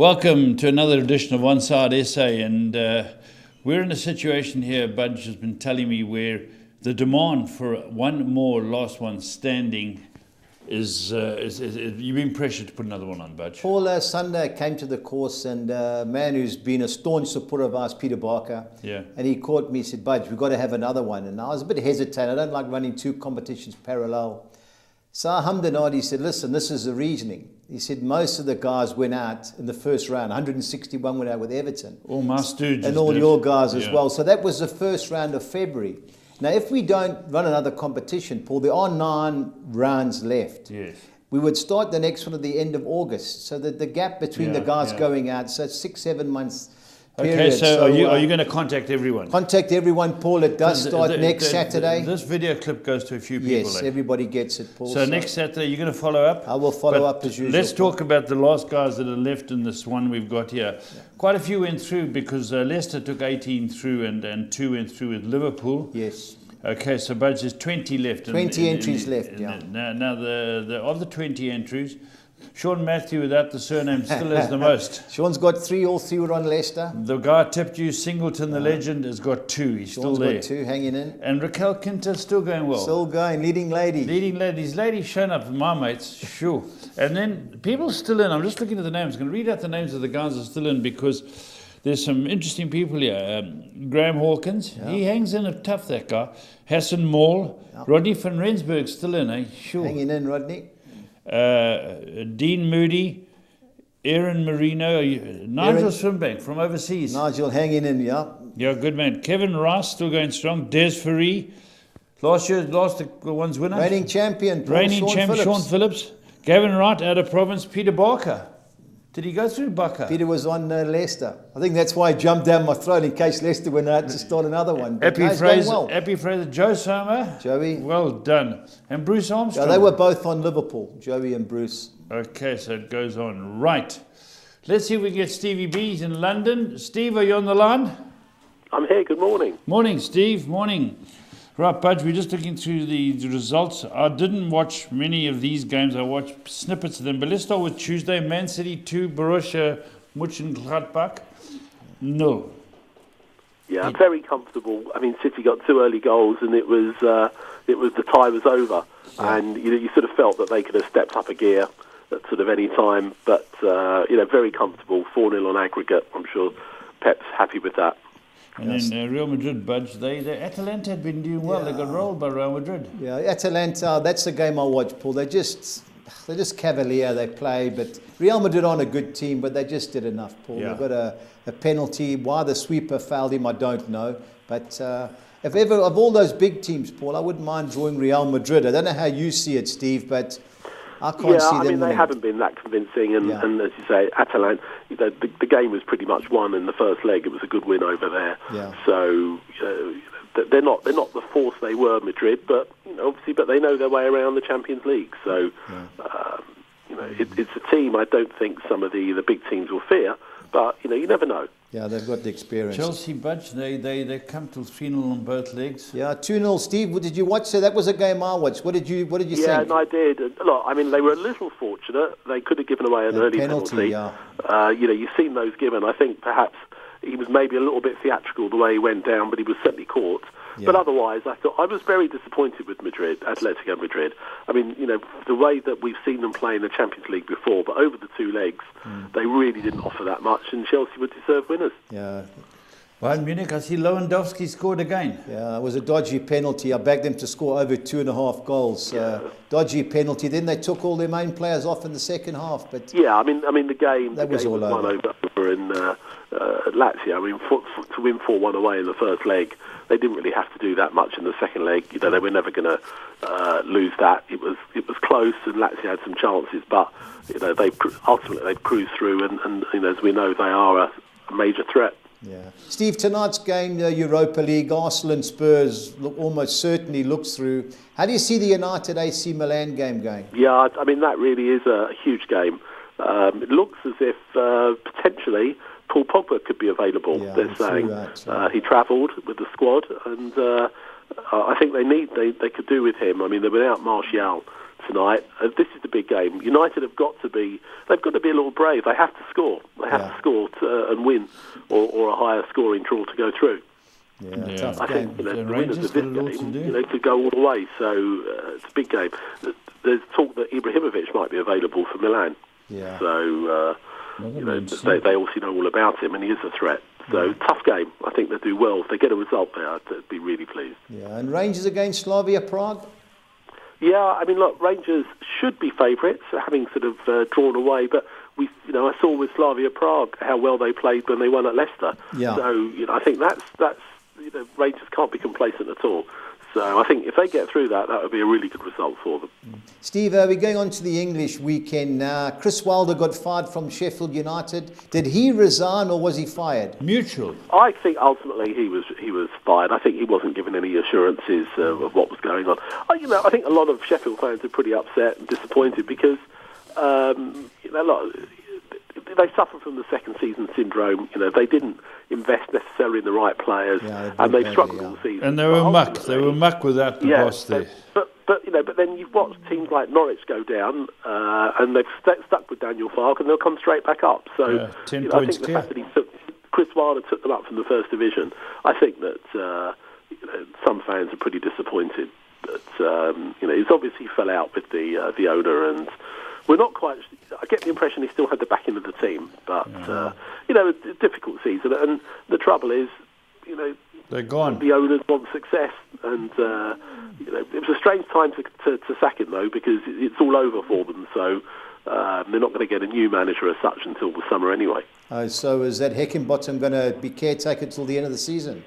Welcome to another edition of OnsideSA, and we're in a situation here, Budge has been telling me, where the demand for one more last one standing is you've been pressured to put another one on, Budge. Paul, Sunday came to the course, and a man who's been a staunch supporter of ours, Peter Barker, and he caught me, he said, Budge, we've got to have another one. And I was a bit hesitant. I don't like running two competitions parallel. So I hummed and hawed. He said, listen, this is the reasoning. He said most of the guys went out in the first round. 161 went out with Everton. All my stooges and all did. Your guys as well. So that was the first round of February. Now, if we don't run another competition, Paul, there are 9 rounds left. Yes. We would start the next one at the end of August, so that the gap between the guys going out, so it's 6-7 months period. Okay, so are you going to contact everyone? Contact everyone, Paul. It does start next Saturday. This video clip goes to a few people. Yes, everybody gets it, Paul. So next Saturday, you're going to follow up? I will follow up as usual. Let's talk about the last guys that are left in this one we've got here. Yeah. Quite a few went through because Leicester took 18 through and 2 went through with Liverpool. Yes. Okay, so Budge, there's 20 left. 20 entries left, yeah. Now of the 20 entries, Sean Matthew, without the surname, still has the most. Sean's got 3, all 3 were on Leicester. The guy tipped you, Singleton, the legend, has got 2. He's Sean's still there. got 2, hanging in. And Raquel Quinta's still going well. Still going, leading lady. Leading lady. These ladies shown up, my mates, sure. And then people still in. I'm just looking at the names. I'm going to read out the names of the guys that are still in because there's some interesting people here. Graham Hawkins, he hangs in it tough, that guy. Hassan Maul, Rodney van Rensburg's still in, eh? Sure. Hanging in, Rodney. Dean Moody, Aaron Marino, Nigel Swimbank from overseas. Nigel hanging in, Yeah, good man. Kevin Rice still going strong. Des Ferry, last one's winner. Reigning champion, Paul. Reigning champion, Sean Phillips. Gavin Wright out of province. Peter Barker. Did he go through Barker? Peter was on Leicester. I think that's why he jumped down my throat in case Leicester went out to start another one. Happy Fraser, Joe Sommer. Joey. Well done. And Bruce Armstrong. Yeah, they were both on Liverpool, Joey and Bruce. Okay, so it goes on. Right. Let's see if we can get Stevie B's in London. Steve, are you on the line? I'm here. Good morning. Morning, Steve. Morning. Right, Budge, we're just looking through the results. I didn't watch many of these games. I watched snippets of them. But let's start with Tuesday. Man City 2, Borussia Mönchengladbach 0. Yeah, very comfortable. I mean, City got 2 early goals, and it was the tie was over, and you sort of felt that they could have stepped up a gear at sort of any time. But very comfortable. 4-0 on aggregate. I'm sure Pep's happy with that. And then Real Madrid, Budge, Atalanta had been doing well. They got rolled by Real Madrid. Yeah, Atalanta, that's the game I watched, Paul. They're just cavalier, they play. But Real Madrid aren't a good team, but they just did enough, Paul. Yeah. They've got a penalty. Why the sweeper fouled him, I don't know. But if ever, of all those big teams, Paul, I wouldn't mind drawing Real Madrid. I don't know how you see it, Steve, but I can't see them winning. They haven't been that convincing, and as you say, Atalanta, the game was pretty much won in the first leg. It was a good win over there. Yeah. So they're not the force they were, Madrid, but obviously, but they know their way around the Champions League. So it's a team I don't think some of the big teams will fear, but you never know. Yeah, they've got the experience. Chelsea, Budge, they come to 3-0 on both legs. Yeah, 2-0. Steve, what did you watch? So that was a game I watched. What did you think? Yeah, and I did. Look, I mean, they were a little fortunate. They could have given away an early penalty. Yeah. You've seen those given. I think perhaps he was maybe a little bit theatrical the way he went down, but he was certainly caught. Yeah. But otherwise, I was very disappointed with Atletico Madrid. I mean, the way that we've seen them play in the Champions League before, but over the 2 legs, they really didn't offer that much, and Chelsea were deserved winners. Yeah. Bayern Munich, I see Lewandowski scored again. Yeah, it was a dodgy penalty. I bagged them to score over 2.5 goals. Dodgy penalty. Then they took all their main players off in the second half. But yeah, I mean the game was all won over in Lazio. I mean, to win 4-1 away in the first leg, they didn't really have to do that much in the second leg. They were never going to lose that. It was close, and Lazio had some chances, but they ultimately cruised through, and as we know, they are a major threat. Yeah, Steve, tonight's game, Europa League, Arsenal and Spurs almost certainly looks through. How do you see the United AC Milan game going? Yeah, I mean that really is a huge game. It looks as if potentially Paul Pogba could be available. They're saying he travelled with the squad, and I think they could do with him. I mean, they're without Martial, tonight. This is the big game. United they've got to be a little brave. They have to score. They have to score and win, or a higher scoring draw to go through. Yeah, tough I game. think the winners of this game, could go all the way. So it's a big game. There's talk that Ibrahimovic might be available for Milan. Yeah. So they obviously know all about him, and he is a threat. So tough game. I think they'll do well if they get a result there. They'd be really pleased. Yeah, and Rangers against Slavia Prague. Yeah, I mean, look, Rangers should be favourites, having sort of drawn away. But I saw with Slavia Prague how well they played when they won at Leicester. Yeah. So I think that's Rangers can't be complacent at all. So I think if they get through that would be a really good result for them. Steve, we're going on to the English weekend now. Chris Wilder got fired from Sheffield United. Did he resign or was he fired? Mutual. I think ultimately he was fired. I think he wasn't given any assurances of what was going on. I think a lot of Sheffield fans are pretty upset and disappointed because they suffer from the second season syndrome. They didn't invest necessarily in the right players, and they've struggled all season. And they were muck. They were muck without the boss there. But then you've watched teams like Norwich go down, and they've stuck with Daniel Farke, and they'll come straight back up. So 10 points I think the fact that Chris Wilder took them up from the first division, I think that some fans are pretty disappointed. But he's obviously fell out with the owner, and we're not quite. I get the impression he still had the backing of the team, but it's a difficult season, and the trouble is, they're gone. The owners want success, and it was a strange time to sack him though, because it's all over for them. So they're not going to get a new manager as such until the summer anyway. So is that Heckingbottom going to be caretaker till the end of the season?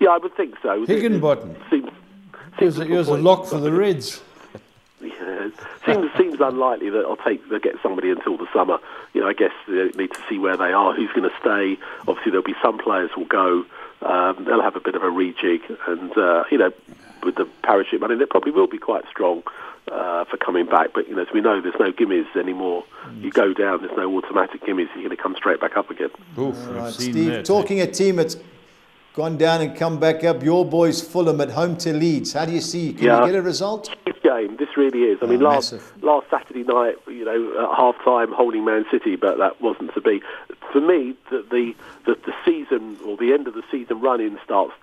Yeah, I would think so. Higginbottom. He was a lock for the Reds. Yeah, seems unlikely that they'll get somebody until the summer. I guess they need to see where they are, who's going to stay. Obviously, there'll be some players will go. They'll have a bit of a rejig, and with the parachute money, they probably will be quite strong for coming back. But as we know, there's no gimmies anymore. You go down, there's no automatic gimmies. You're going to come straight back up again. Oof, right, Steve, talking a team that's gone down and come back up, your boys Fulham at home to Leeds. How do you see? Can you get a result? Huge game. This really is. I mean, last Saturday night, at half time, holding Man City, but that wasn't to be. For me, the season or the end of the season run-in starts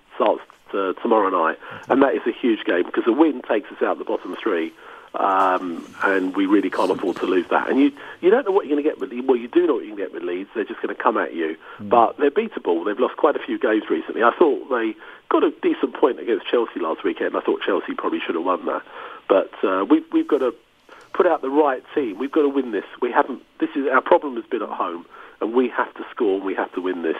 tomorrow night, and that is a huge game because a win takes us out the bottom three. And we really can't afford to lose that. And you don't know what you're going to get with Leeds. Well, you do know what you can get with Leeds. They're just going to come at you. But they're beatable. They've lost quite a few games recently. I thought they got a decent point against Chelsea last weekend. I thought Chelsea probably should have won that. But we've got to put out the right team. We've got to win this. We haven't. Our problem has been at home, and we have to score and we have to win this.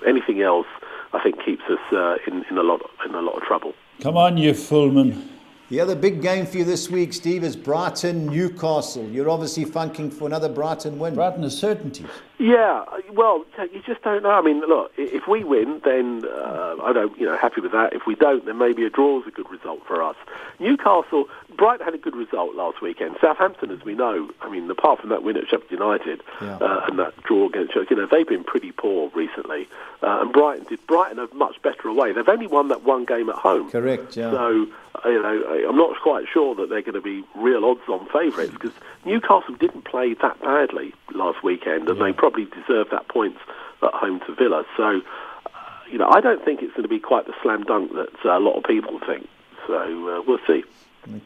Anything else, I think, keeps us in a lot of trouble. Come on, you Fulman. The other big game for you this week, Steve, is Brighton-Newcastle. You're obviously funking for another Brighton win. Brighton is certainty. Yeah, well, you just don't know. I mean, look, if we win, then I'm happy with that. If we don't, then maybe a draw is a good result for us. Newcastle, Brighton had a good result last weekend. Southampton, as we know, I mean, apart from that win at Sheffield United and that draw against Chelsea, they've been pretty poor recently. And Brighton are much better away. They've only won that one game at home. Correct, yeah. So, I'm not quite sure that they're going to be real odds-on favourites because Newcastle didn't play that badly last weekend, and they probably deserve that point at home to Villa. So, I don't think it's going to be quite the slam dunk that a lot of people think. So, we'll see.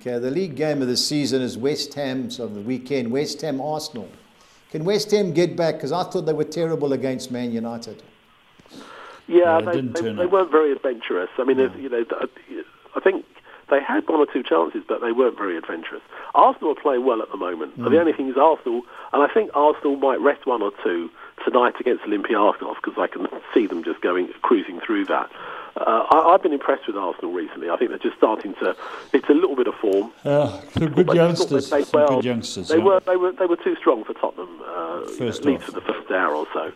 Okay, the league game of the season is West Ham's of the weekend, West Ham Arsenal. Can West Ham get back? Because I thought they were terrible against Man United. Yeah, they weren't very adventurous. I mean, I think they had one or two chances, but they weren't very adventurous. Arsenal are playing well at the moment. The only thing is Arsenal, and I think Arsenal might rest one or two tonight against Olympiacos because I can see them just cruising through that. I've been impressed with Arsenal recently. I think they're just starting to. It's a little bit of form. Some good youngsters. Good youngsters. They were too strong for Tottenham, at least for the first hour or so.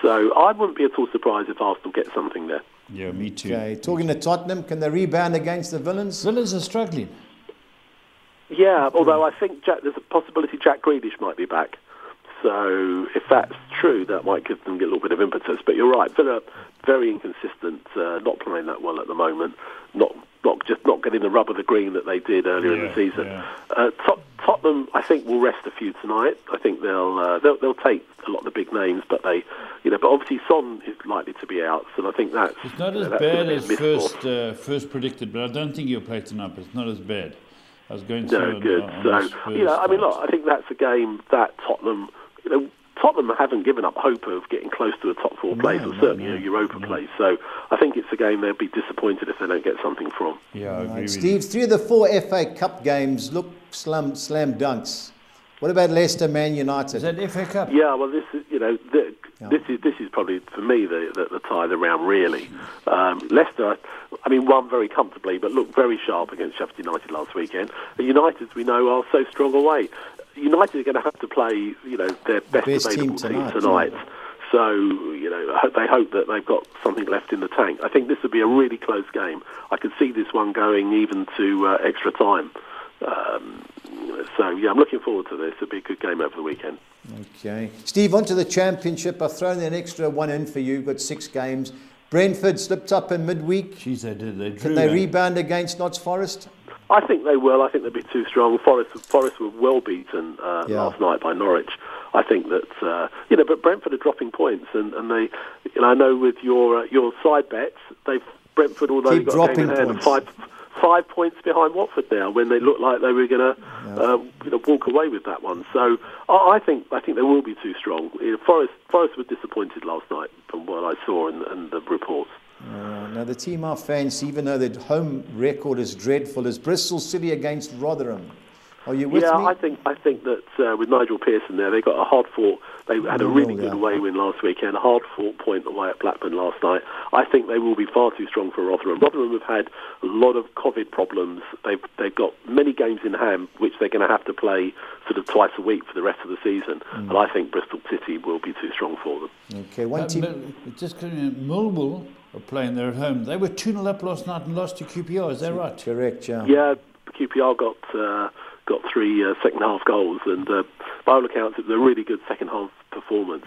So I wouldn't be at all surprised if Arsenal get something there. Yeah, me too. Okay, talking to Tottenham, can they rebound against the Villains? Villains are struggling. Yeah, although I think there's a possibility Jack Grealish might be back. So if that's true, that might give them a little bit of impetus. But you're right, Villa very inconsistent, not playing that well at the moment, not not getting the rub of the green that they did earlier in the season. Yeah. Tottenham, I think, will rest a few tonight. I think they'll take a lot of the big names, but but obviously Son is likely to be out, so I think it's not as bad as first predicted, but I don't think he'll play tonight. But it's not as bad. I was going to. No, good. I think that's a game that Tottenham, Tottenham haven't given up hope of getting close to a top four place, or certainly a Europa place. So I think it's a game they'll be disappointed if they don't get something from. Yeah, I agree with Steve, you. 3 of the 4 FA Cup games look slam dunks. What about Leicester, Man United? Is that FA Cup? Yeah, well, this is this is probably for me the tie of the round really. Leicester, won very comfortably, but looked very sharp against Sheffield United last weekend. The United, we know, are so strong away. United are going to have to play, their best available team tonight. Yeah. So, they hope that they've got something left in the tank. I think this would be a really close game. I could see this one going even to extra time. I'm looking forward to this. It'll be a good game over the weekend. Okay. Steve, on to the Championship. I've thrown an extra one in for you. You've got 6 games. Brentford slipped up in midweek. Jeez, they did. They drew. Can they rebound against Notts Forest? I think they will. I think they'll be too strong. Forest were well beaten last night by Norwich. I think that but Brentford are dropping points, and they, I know with your side bets, Brentford, although they've got a game in hand, 5 points behind Watford now, when they looked like they were going to walk away with that one. So I think they will be too strong. Forest were disappointed last night from what I saw in the reports. Now the team I fancy, even though the home record is dreadful, is Bristol City against Rotherham. Are you with me? Yeah, I think that with Nigel Pearson there, they got a hard-fought. They had a really good away win last weekend, a hard-fought point away at Blackburn last night. I think they will be far too strong for Rotherham. Rotherham have had a lot of COVID problems. They've got many games in hand, which they're going to have to play sort of twice a week for the rest of the season. And I think Bristol City will be too strong for them. Okay, one team. Just Millwall are playing there at home. They were 2-0 up last night and lost to QPR. Is that right? Correct, yeah. Yeah, QPR got 3 second-half goals, and by all accounts, it was a really good second-half performance.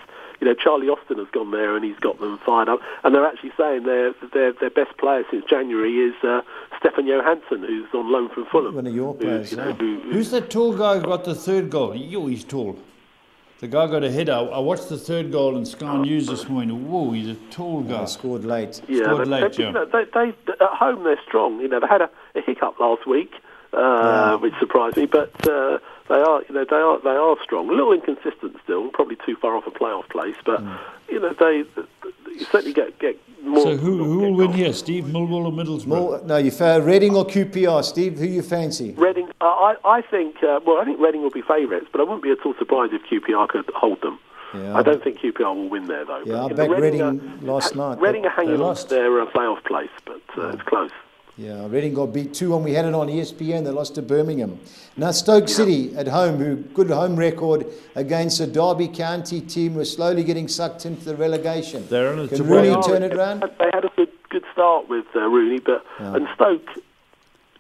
Charlie Austin has gone there, and he's got them fired up. And they're actually saying their best player since January is Stefan Johansen, who's on loan from Fulham. One of your players. Who's that tall guy who got the 3rd goal? He's tall. The guy got a header. I watched the 3rd goal in Sky News this morning. Whoa, he's a tall guy. Scored late. Yeah, they at home they're strong. They had a hiccup last week. Which surprised me, but they are strong. A little inconsistent still, probably too far off a playoff place. But they certainly get more. So who will win here, Steve? Millwall or Middlesbrough? No, you found Reading or QPR, Steve. Who you fancy? Reading. I think Reading will be favourites, but I wouldn't be at all surprised if QPR could hold them. Yeah, I don't think QPR will win there though. Yeah, I backed Reading last night. Reading are hanging on to their playoff place, but it's close. Yeah, Reading got beat 2-1. We had it on ESPN. They lost to Birmingham. Now Stoke City at home, who good home record against a Derby County team, who are slowly getting sucked into the relegation. Can Rooney turn it around? They had a good start with Rooney, but and Stoke.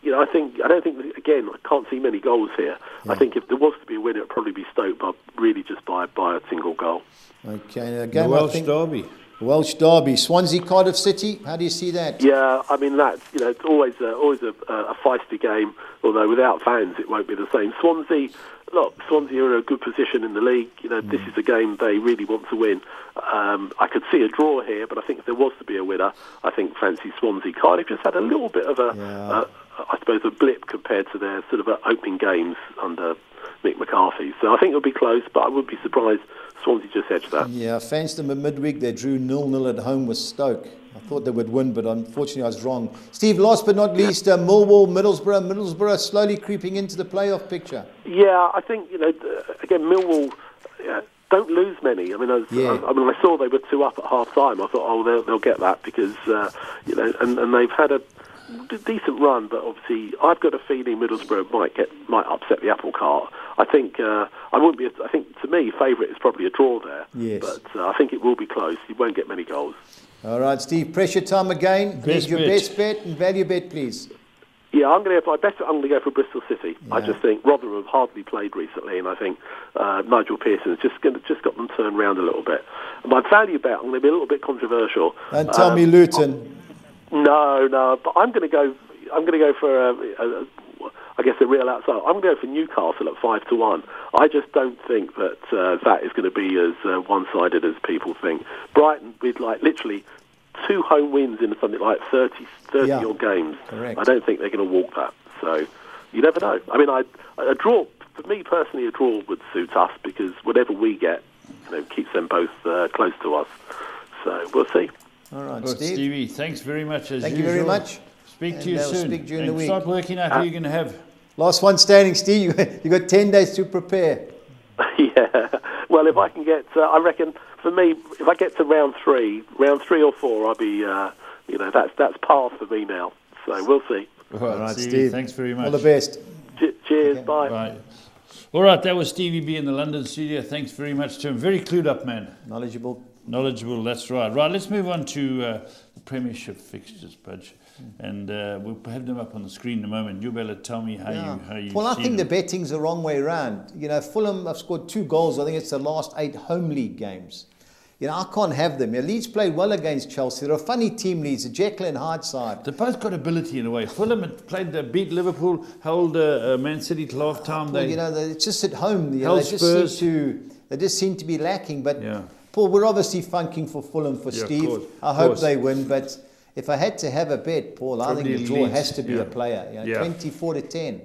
I don't think again. I can't see many goals here. Yeah. I think if there was to be a winner, it'd probably be Stoke, but really just by a single goal. Okay, now game Derby. Welsh Derby, Swansea, Cardiff City. How do you see that? Yeah, that's it's always a feisty game. Although without fans, it won't be the same. Swansea are in a good position in the league. This is a game they really want to win. I could see a draw here, but I think if there was to be a winner, I think fancy Swansea. Cardiff just had a little bit of a blip compared to their sort of opening games under Mick McCarthy. So I think it'll be close, but I wouldn't be surprised Swansea just edged that. Yeah, I fancied them at midweek. They drew 0-0 at home with Stoke. I thought they would win, but unfortunately I was wrong. Steve, last but not least, Millwall, Middlesbrough slowly creeping into the playoff picture. Yeah, I think, again, Millwall don't lose many. When I saw they were 2 up at half-time, I thought, they'll get that because, and they've had a decent run, but obviously I've got a feeling Middlesbrough might upset the apple cart. I think I think to me favourite is probably a draw there. Yes. But I think it will be close. You won't get many goals. All right, Steve. Pressure time again. Best bet and value bet, please. Yeah, I'm going to go for Bristol City. Yeah. I just think Rotherham have hardly played recently, and I think Nigel Pearson has just got them turned round a little bit. And my value bet, I'm going to be a little bit controversial. And tell me Luton. No, but I'm going to go. I'm going to go for I guess a real outside. I'm going to go for Newcastle at 5-1. I just don't think that that is going to be as one-sided as people think. Brighton with like literally 2 home wins in something like 30 odd games. Correct. I don't think they're going to walk that. So you never know. I mean, a draw for me personally, a draw would suit us because whatever we get, keeps them both close to us. So we'll see. All right, Good, Steve. Stevie, thanks very much as Thank usual. you very much. Speak to you soon. Speak during the and week. Start working out who you're going to have. Last one standing, Steve. You got 10 days to prepare. Yeah. Well, if I can get, I reckon for me, if I get to round 3 or 4, I'll be, that's par for me now. So we'll see. All right, Steve. Steve. Thanks very much. All the best. Cheers. Okay. Bye. Bye. All right, that was Stevie B in the London studio. Thanks very much to him. Very clued up, man. Knowledgeable. Knowledgeable, that's right. Right, let's move on to the Premiership fixtures, Budge. And we'll have them up on the screen in a moment. You'll be able to tell me how you Well, I see think them. the betting's the wrong way around. Fulham have scored 2 goals. I think it's the last 8 home league games. I can't have them. Leeds played well against Chelsea. They're a funny team, Leeds, a Jekyll and Hyde side. They've both got ability in a way. Fulham had beat Liverpool, held Man City to half time. It's just at home. Held Spurs. They just seem to be lacking. But Yeah. Paul, we're obviously funking for Fulham for Yeah, of Steve. course, I hope they win. But if I had to have a bet, Paul, I think Probably the draw Leeds, has to be yeah. a player. Yeah. 24-10.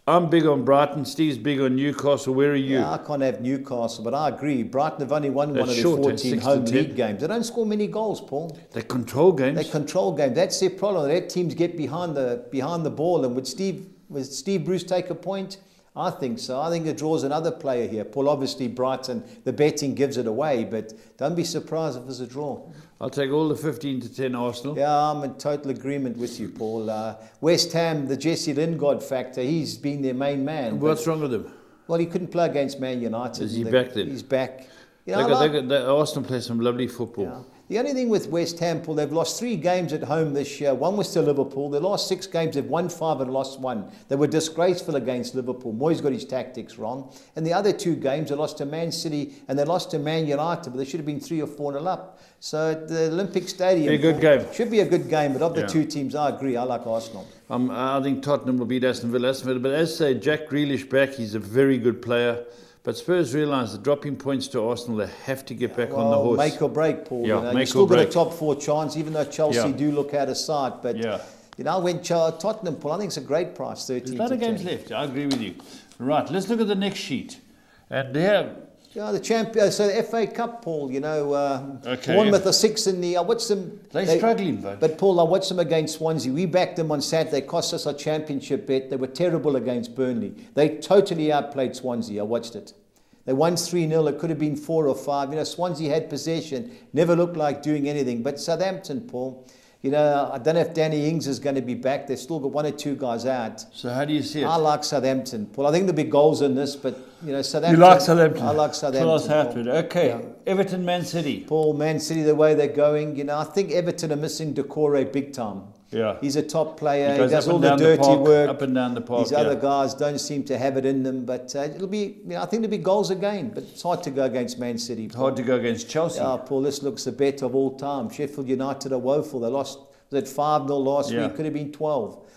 I'm big on Brighton. Steve's big on Newcastle. Where are you? Yeah, I can't have Newcastle, but I agree. Brighton have only won one of their short, 14 6-10. home league games. They don't score many goals, Paul. They control games. They control games. That's their problem. Their teams get behind the ball. And would Steve Bruce take a point? I think so. I think the draw's another player here. Paul, obviously Brighton, the betting gives it away, but don't be surprised if there's a draw. I'll take all the 15-10 Arsenal. Yeah, I'm in total agreement with you, Paul. West Ham, the Jesse Lingard factor, he's been their main man. What's wrong with him? Well, he couldn't play against Man United. Is he back then? He's back. Arsenal play some lovely football. Yeah. The only thing with West Ham, Paul, they've lost 3 games at home this year. One was to Liverpool. The last 6 games, they've won 5 and lost 1. They were disgraceful against Liverpool. Moyes got his tactics wrong. And the other 2 games, they lost to Man City and they lost to Man United, but they should have been 3 or 4-0 up. So at the Olympic Stadium, Be a good game. Should be a good game. But of the 2 teams, I agree. I like Arsenal. I think Tottenham will beat Aston Villa. But as I say, Jack Grealish back, he's a very good player. But Spurs realise the dropping points to Arsenal, they have to get back on the horse. Make or break, Paul. Yeah, You've still got a top 4 chance, even though Chelsea do look out of sight. But when Tottenham, Paul, I think it's a great price. 13 There's a lot of games left. I agree with you. Right, let's look at the next sheet. And there. Yeah, the champion. So the FA Cup, Paul. Bournemouth are 6 in the. I watched them. They're struggling, but Paul, I watched them against Swansea. We backed them on Saturday. They cost us our championship bet. They were terrible against Burnley. They totally outplayed Swansea. I watched it. They won 3-0. It could have been 4 or 5. Swansea had possession. Never looked like doing anything. But Southampton, Paul. I don't know if Danny Ings is going to be back. They've still got 1 or 2 guys out. So how do you see it? I like Southampton, Paul. I think there'll be goals in this, but Southampton. You like Southampton? I like Southampton. Okay. Yeah. Everton, Man City. Paul, Man City, the way they're going, I think Everton are missing Decore big time. Yeah. He's a top player. He He does all the dirty work. Up and down the park. These other guys don't seem to have it in them, but it'll be. I think there'll be goals again, but it's hard to go against Man City. It's hard to go against Chelsea. Yeah, Paul, this looks the bet of all time. Sheffield United are woeful. They lost. Was it 5-0 last week? Could have been 12.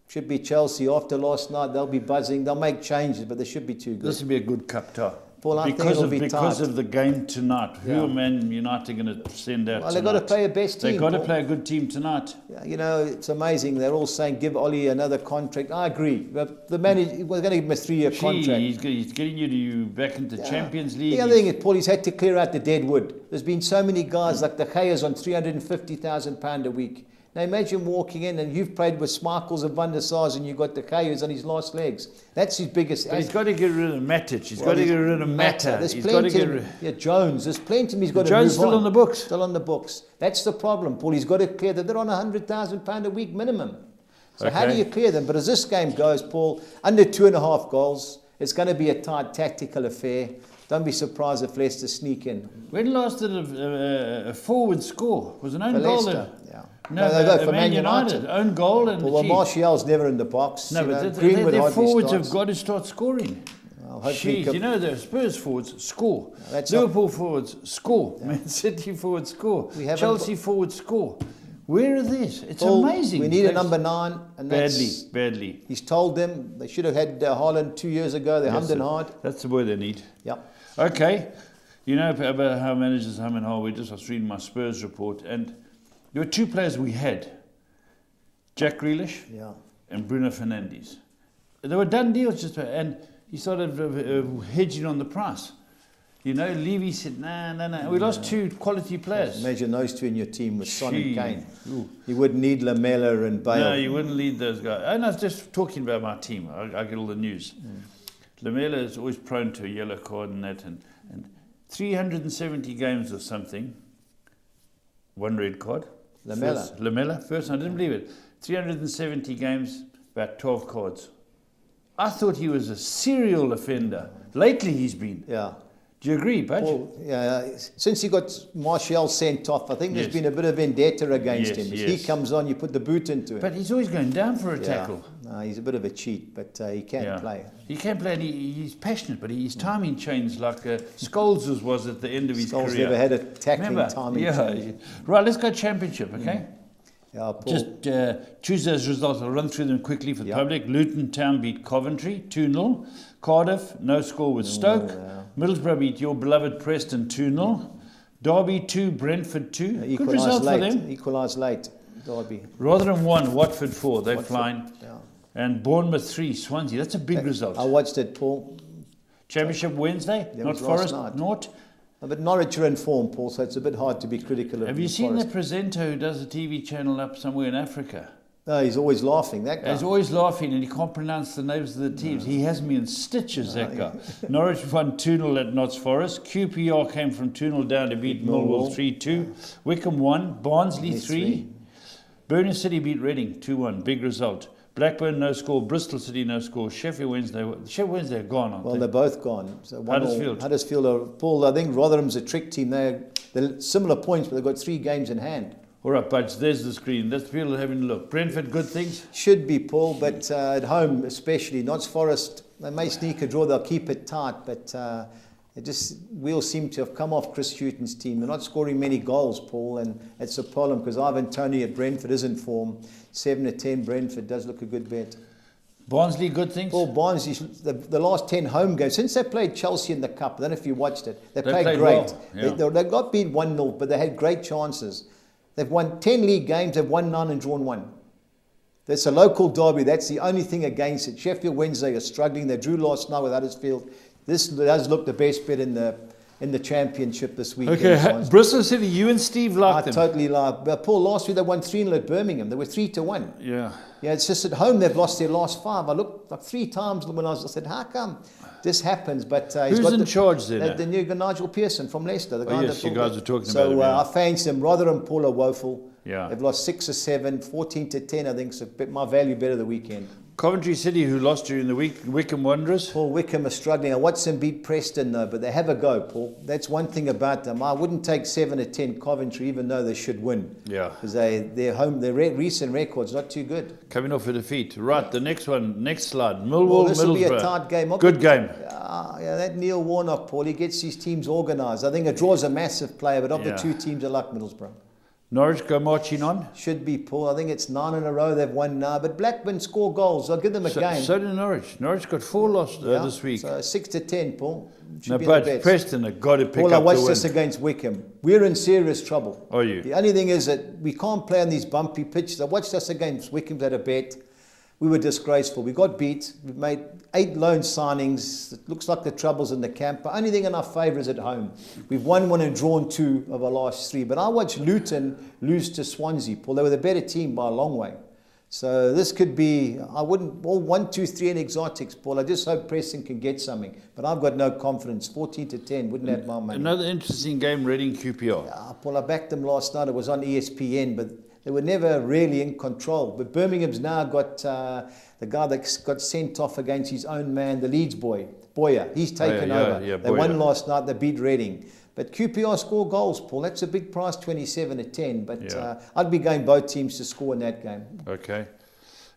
Should be Chelsea after last night. They'll be buzzing. They'll make changes, but they should be too good. This will be a good cup tie. Paul, I think it'll be because tight. of the game tonight. Who are Man United going to send out? Well, they've got to play a best team. They've got to Paul. play a good team tonight. Yeah, it's amazing. They're all saying give Ollie another contract. I agree. But the manager was going to give him a 3-year contract. He's getting you back into Champions League. The other thing is, Paul, he's had to clear out the dead wood. There's been so many guys like De Gea's on £350,000 a week. Now imagine walking in and you've played with Schmeichels and Van der Sars and you've got De Gea's on his last legs. That's his biggest. But he's got to get rid of Matic. He's got to get rid of Mata. There's He's got to plenty. Jones. There's plenty. He's got to Jones move on. still on the books. Still on the books. That's the problem, Paul. He's got to clear them. They're on £100,000 a week minimum. So how do you clear them? But as this game goes, Paul, under 2.5 goals, it's going to be a tight tactical affair. Don't be surprised if Leicester sneak in. When last did a forward score? Was an own For goal? Leicester, yeah. No, they go for Man United. Own goal and well, Martial's never in the box. No, but Greenwood their forwards starts. have got to start scoring. Well, the Spurs forwards score. That's Liverpool forwards score. Man City forwards score. Chelsea forwards score. Where are these? It's Paul, amazing. We need a number 9. And Badly. He's told them they should have had Haaland 2 years ago. They hummed and hard. That's the boy they need. Yep. Okay. You know about how managers hum and haw. I was reading my Spurs report, and there were 2 players we had. Jack Grealish and Bruno Fernandes. They were done deals, and he started hedging on the price. You know, Levy said, no. We lost 2 quality players. Imagine those 2 in your team with Son and Kane. You wouldn't need Lamela and Bale. No, you wouldn't need those guys. And I was just talking about my team. I get all the news. Lamela is always prone to a yellow card and that. And 370 games or something, 1 red card. Lamela? First, I didn't believe it. 370 games, about 12 cards. I thought he was a serial offender. Lately he's been. Yeah. Do you agree, Budge? Well, since he got Martial sent off, I think there's been a bit of vendetta against him. As he comes on, you put the boot into him. But he's always going down for a tackle. No, he's a bit of a cheat, but he can play. He can play, and he's passionate, but his timing changed like Scholes was at the end of his career. Scholes never had a tackling timing change. Right, let's go championship, okay? Yeah, Paul. Just Tuesday's results, I'll run through them quickly for the public. Luton Town beat Coventry 2-0. Cardiff, no score with Stoke. Middlesbrough beat your beloved Preston 2-0. Derby 2, Brentford 2. Good result for them. Equalised late, Derby. Rotherham 1, Watford 4. They're flying. Yeah. And Bournemouth 3, Swansea. That's a big result. I watched it, Paul. Championship Wednesday, not Forest, not. But Norwich are in form, Paul, so it's a bit hard to be critical of. Have you seen the presenter who does a TV channel up somewhere in Africa? No, he's always laughing, that guy. He's always laughing, and he can't pronounce the names of the teams. He has me in stitches, that guy. Norwich won 2-0 at Notts Forest. QPR came from 2-0 down to beat Millwall 3-2. Wickham 1, Barnsley 3. Birmingham City beat Reading 2-1, big result. Blackburn no score, Bristol City no score, Sheffield Wednesday are gone, aren't they? They're both gone. So Huddersfield are, Paul, I think Rotherham's a trick team. They're similar points, but they've got 3 games in hand. All right, Budge, there's the screen. That's people having a look. Brentford, good things? Should be, Paul, but at home especially. Notts Forest, they may sneak a draw, they'll keep it tight, but we'll seem to have come off Chris Hughton's team. They're not scoring many goals, Paul, and it's a problem because Ivan Toney at Brentford is in form. 7-10, Brentford does look a good bet. Barnsley, good things? Paul, Barnsley, the last 10 home games, since they played Chelsea in the Cup, I don't know if you watched it, they played great. Well. They got beat 1-0, but they had great chances. They've won 10 league games, they've won 9 and drawn 1. That's a local derby, that's the only thing against it. Sheffield Wednesday are struggling, they drew last night with Huddersfield. This does look the best bet in the championship this weekend. Okay, Bristol City, you and Steve like them. I totally like. Paul, last week they won 3-0 at Birmingham. They were 3-1. Yeah. Yeah, it's just at home they've lost their last 5. I looked like 3 times when I said, how come this happens? But who's in charge then? The new Nigel Pearson from Leicester. The guy yes, you guys were talking about him. So I fancy them. Rotherham, Paul, are woeful. Yeah. They've lost 6 or 7, 14-10, I think. So my value better the weekend. Coventry City, who lost during the week, Wickham Wanderers. Paul, Wickham are struggling. I watched them beat Preston, though, but they have a go, Paul. That's one thing about them. I wouldn't take 7 or 10 Coventry, even though they should win. Yeah. Because their recent record's not too good. Coming off a defeat. Right, the next slide. Millwall, this will be a tight game. Good game. Yeah, that Neil Warnock, Paul, he gets his teams organised. I think a draw's a massive player, but of the 2 teams, I like Middlesbrough. Norwich go marching on? Should be, Paul. I think it's 9 in a row they've won now. But Blackburn score goals. I'll give them a game. So did Norwich. Norwich got 4 lost this week. So 6-10, Paul. But Preston have got to pick up the win. Paul, I watched this against Wickham. We're in serious trouble. Are you? The only thing is that we can't play on these bumpy pitches. I watched us against Wickham at a bet. We were disgraceful. We got beat. We've made 8 loan signings. It looks like the trouble's in the camp. But only thing in our favour is at home. We've won 1 and drawn 2 of our last 3. But I watched Luton lose to Swansea, Paul. They were the better team by a long way. So this could be, I wouldn't, all 1, 2, 3 and exotics, Paul. I just hope Preston can get something. But I've got no confidence. 14-10, wouldn't have my money. Another interesting game, Reading QPR. Yeah, Paul, I backed them last night. It was on ESPN, but they were never really in control. But Birmingham's now got the guy that got sent off against his own man, the Leeds boy, Boyer. He's taken over. They won last night. They beat Reading. But QPR score goals, Paul. That's a big price, 27-10. But I'd be going both teams to score in that game. Okay.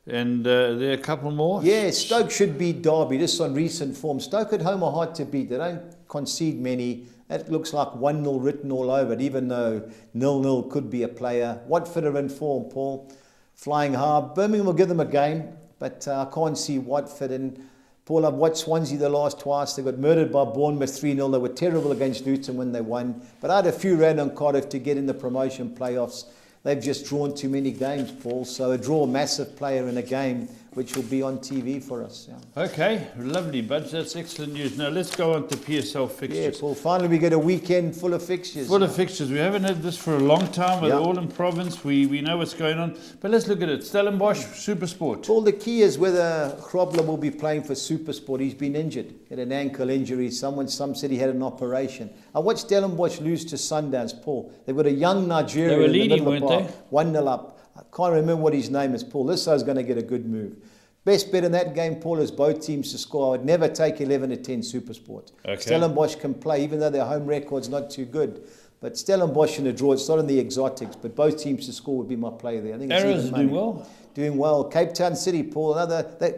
And there are a couple more? Yeah, Stoke should beat Derby. This on recent form. Stoke at home are hard to beat. They don't concede many. That looks like 1-0 written all over it, even though 0-0 could be a player. Watford are in form, Paul. Flying hard. Birmingham will give them a game, but I can't see Watford. And Paul, I've watched Swansea the last twice. They got murdered by Bournemouth 3-0. They were terrible against Luton when they won. But I had a few rand on Cardiff to get in the promotion playoffs. They've just drawn too many games, Paul. So a draw, massive player in a game, which will be on TV for us. Yeah. Okay, lovely, Budge. That's excellent news. Now let's go on to PSL fixtures. Yeah, Paul. Finally, we get a weekend full of fixtures. Full of fixtures. We haven't had this for a long time. We're all in province. We know what's going on. But let's look at it. Stellenbosch, Supersport. Paul, the key is whether Grobler will be playing for Supersport. He's been injured. He had an ankle injury. Some said he had an operation. I watched Stellenbosch lose to Sundowns, Paul. They've got a young Nigerian. They were leading, in the middle weren't they? 1-0 up. I can't remember what his name is, Paul. This is going to get a good move. Best bet in that game, Paul, is both teams to score. I would never take 11 to 10 Supersport. Okay. Stellenbosch can play, even though their home record's not too good. But Stellenbosch in a draw, it's not in the exotics, but both teams to score would be my play there. I think Arrows is doing well. Doing well. Cape Town City, Paul.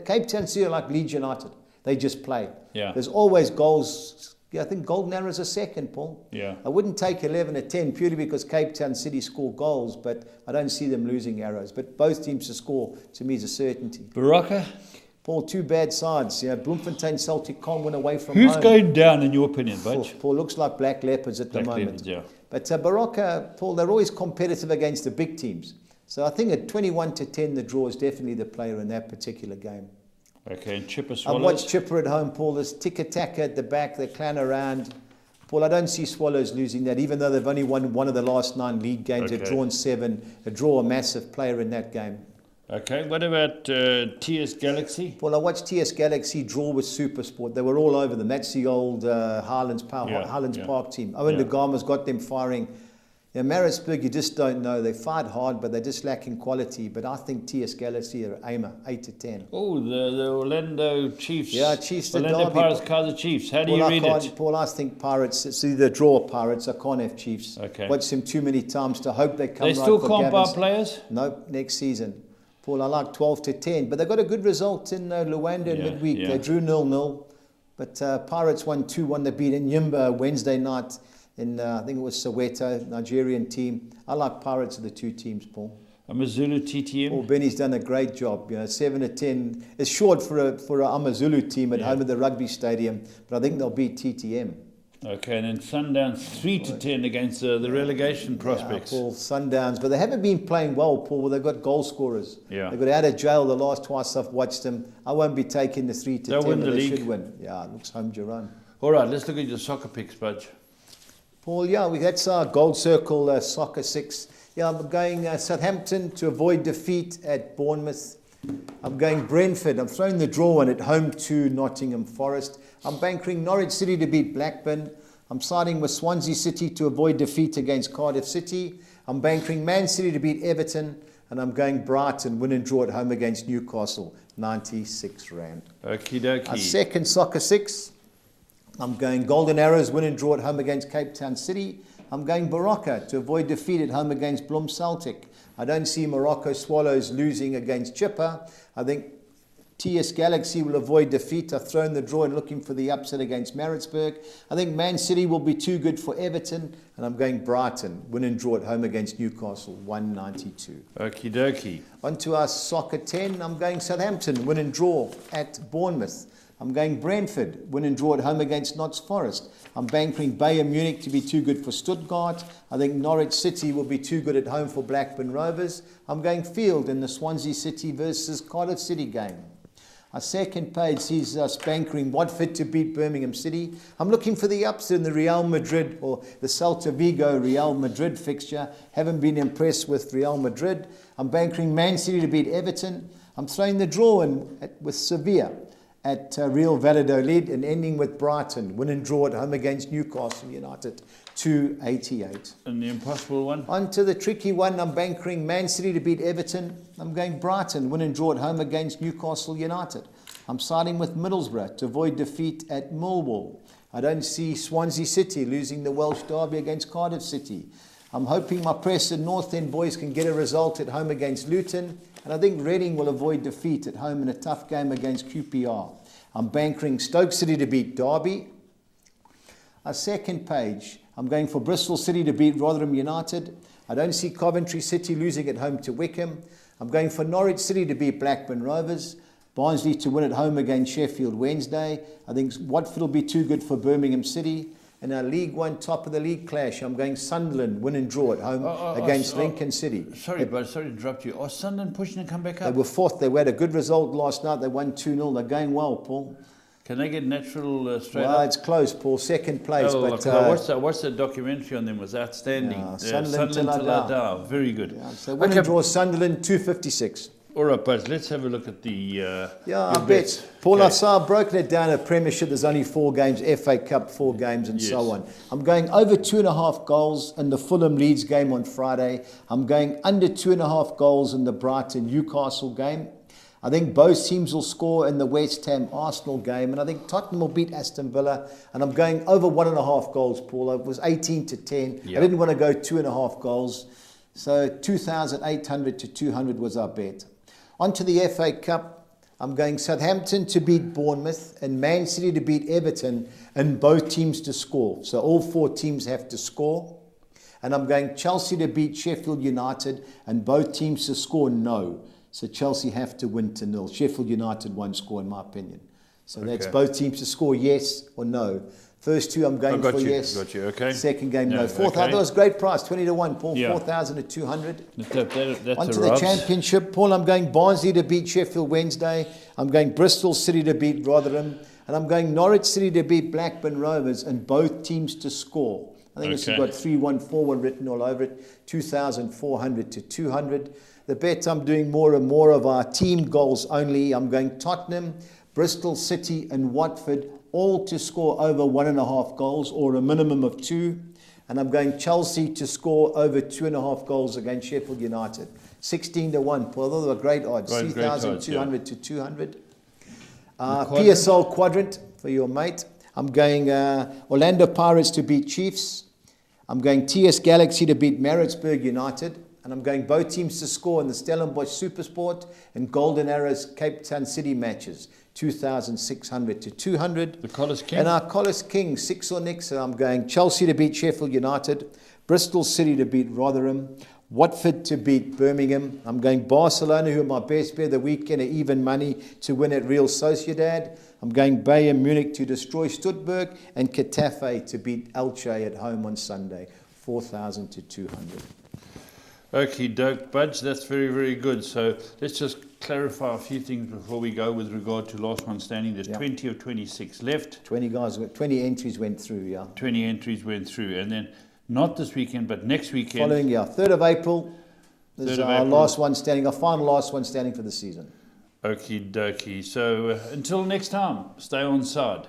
Cape Town City are like Leeds United. They just play. Yeah. There's always goals. Yeah, I think Golden Arrows are second, Paul. Yeah. I wouldn't take 11 to 10 purely because Cape Town City score goals, but I don't see them losing Arrows. But both teams to score, to me, is a certainty. Baraka. Paul, two bad sides. Bloemfontein Celtic can't win away from home. Who's going down, in your opinion, Budge? Paul, looks like Black Leopards at the moment. Leopards, yeah. But Baraka, Paul, they're always competitive against the big teams. So I think at 21 to 10, the draw is definitely the player in that particular game. Okay, and Chipper Swallows. I've watched Chipper at home, Paul. There's tick-a-tack at the back. They clan around. Paul, I don't see Swallows losing that, even though they've only won one of the last 9 league games. They've drawn 7. They draw a massive player in that game. Okay, what about TS Galaxy? Well, I watched TS Galaxy draw with Supersport. They were all over them. That's the old Highlands Park team. Owen de Gama's got them firing. Maritzburg, you just don't know. They fight hard, but they're just lacking quality. But I think TS Galaxy are aimer, 8 to 10. Oh, the Orlando Chiefs. Yeah, Chiefs. Orlando Derby. Pirates, Kaiser Chiefs. How do you read it? Paul, I think Pirates, it's either draw or Pirates. I can't have Chiefs. Okay. Watched them too many times to hope they come They right still for can't buy Gavins. players? Nope, next season. Paul, I like 12 to 10. But they got a good result in Luanda in midweek. Yeah. They drew 0-0. But Pirates won 2-1. They beat Nyimba Wednesday night in, I think it was Soweto, Nigerian team. I like Pirates of the two teams, Paul. Amazulu TTM? Paul Benny's done a great job. 7 to 10. It's short for a Amazulu team at home at the rugby stadium. But I think they'll beat TTM. Okay, and then Sundowns 3 to 10 against the relegation prospects. Paul, Sundowns, but they haven't been playing well, Paul. Well, they've got goal scorers. Yeah. They got out of jail the last twice I've watched them. I won't be taking the 3 to 10. They'll win the league. Should win. Yeah, it looks home Jerome. All right, let's look at your soccer picks, Budge. Paul, that's our Gold Circle Soccer 6. Yeah, I'm going Southampton to avoid defeat at Bournemouth. I'm going Brentford. I'm throwing the draw in at home to Nottingham Forest. I'm bankering Norwich City to beat Blackburn. I'm siding with Swansea City to avoid defeat against Cardiff City. I'm bankering Man City to beat Everton. And I'm going Brighton, win and draw at home against Newcastle, 96 Rand. Okie dokie. Our second Soccer 6. I'm going Golden Arrows, win and draw at home against Cape Town City. I'm going Baraka to avoid defeat at home against Bloem Celtic. I don't see Morocco Swallows losing against Chipper. I think TS Galaxy will avoid defeat. I've thrown the draw and looking for the upset against Maritzburg. I think Man City will be too good for Everton. And I'm going Brighton, win and draw at home against Newcastle, 192. Okie dokie. On to our Soccer 10. I'm going Southampton, win and draw at Bournemouth. I'm going Brentford, win and draw at home against Notts Forest. I'm bankering Bayern Munich to be too good for Stuttgart. I think Norwich City will be too good at home for Blackburn Rovers. I'm going Field in the Swansea City versus Cardiff City game. Our second page sees us bankering Watford to beat Birmingham City. I'm looking for the upset in the Real Madrid or the Celta Vigo Real Madrid fixture. Haven't been impressed with Real Madrid. I'm bankering Man City to beat Everton. I'm throwing the draw in with Sevilla at Real Valladolid and ending with Brighton. Win and draw at home against Newcastle United, 288. And the impossible one? On to the tricky one. I'm bankering Man City to beat Everton. I'm going Brighton, win and draw at home against Newcastle United. I'm siding with Middlesbrough to avoid defeat at Millwall. I don't see Swansea City losing the Welsh derby against Cardiff City. I'm hoping my Preston North End boys can get a result at home against Luton. And I think Reading will avoid defeat at home in a tough game against QPR. I'm bankering Stoke City to beat Derby. Our second page, I'm going for Bristol City to beat Rotherham United. I don't see Coventry City losing at home to Wickham. I'm going for Norwich City to beat Blackburn Rovers. Barnsley to win at home against Sheffield Wednesday. I think Watford will be too good for Birmingham City. And our League One top of the league clash, I'm going Sunderland win and draw at home against Lincoln City. Sorry to interrupt you. Are Sunderland pushing to come back up? They were fourth. They had a good result last night. They won 2-0. They're going well, Paul. Can they get natural straight up? Well, it's close, Paul. Second place. Oh, but what's the documentary on them? Was outstanding. Sunderland till I die. Very good. Yeah, so win and draw Sunderland 256. All right, but let's have a look at the I bet. Paul, I've broken it down at Premiership. There's only 4 games, FA Cup 4 games, and so on. I'm going over 2.5 goals in the Fulham Leeds game on Friday. I'm going under 2.5 goals in the Brighton Newcastle game. I think both teams will score in the West Ham Arsenal game, and I think Tottenham will beat Aston Villa. And I'm going over 1.5 goals, Paul. It was 18-10. Yep. I didn't want to go 2.5 goals. So 2,800 to 200 was our bet. On to the FA Cup, I'm going Southampton to beat Bournemouth and Man City to beat Everton, and both teams to score. So all 4 teams have to score. And I'm going Chelsea to beat Sheffield United, and both teams to score no. So Chelsea have to win 2-0. Sheffield United won't score, in my opinion. So that's both teams to score yes or no. First 2 I'm going for yes. Got you, okay. Second game, no. Fourth, okay. that was a great price, 20-1, Paul, 4,200. That's On to the Championship, Paul, I'm going Barnsley to beat Sheffield Wednesday. I'm going Bristol City to beat Rotherham. And I'm going Norwich City to beat Blackburn Rovers, and both teams to score. I think this has got 3-1-4-1 written all over it, 2,400 to 200. The bet I'm doing more and more of our team goals only. I'm going Tottenham, Bristol City and Watford, all to score over 1.5 goals or a minimum of 2. And I'm going Chelsea to score over 2.5 goals against Sheffield United. 16-1. Paul, those are great odds. 3,200 to 200. PSL quadrant for your mate. I'm going Orlando Pirates to beat Chiefs. I'm going TS Galaxy to beat Maritzburg United. And I'm going both teams to score in the Stellenbosch Supersport and Golden Arrows Cape Town City matches. 2,600 to 200. The Collis King. And our Collis King, 6 or nix. I'm going Chelsea to beat Sheffield United, Bristol City to beat Rotherham, Watford to beat Birmingham. I'm going Barcelona, who are my best bet of the weekend, at even money to win at Real Sociedad. I'm going Bayern Munich to destroy Stuttgart, and Getafe to beat Elche at home on Sunday. 4,000 to 200. Okay, doke, Budge, that's very, very good. So let's just clarify a few things before we go with regard to last one standing. There's 20 of 26 left. 20 entries went through, 20 entries went through. And then not this weekend, but next weekend. Following, 3rd of April. This is our last one standing, our final last one standing for the season. Okie dokie. So until next time, stay on side.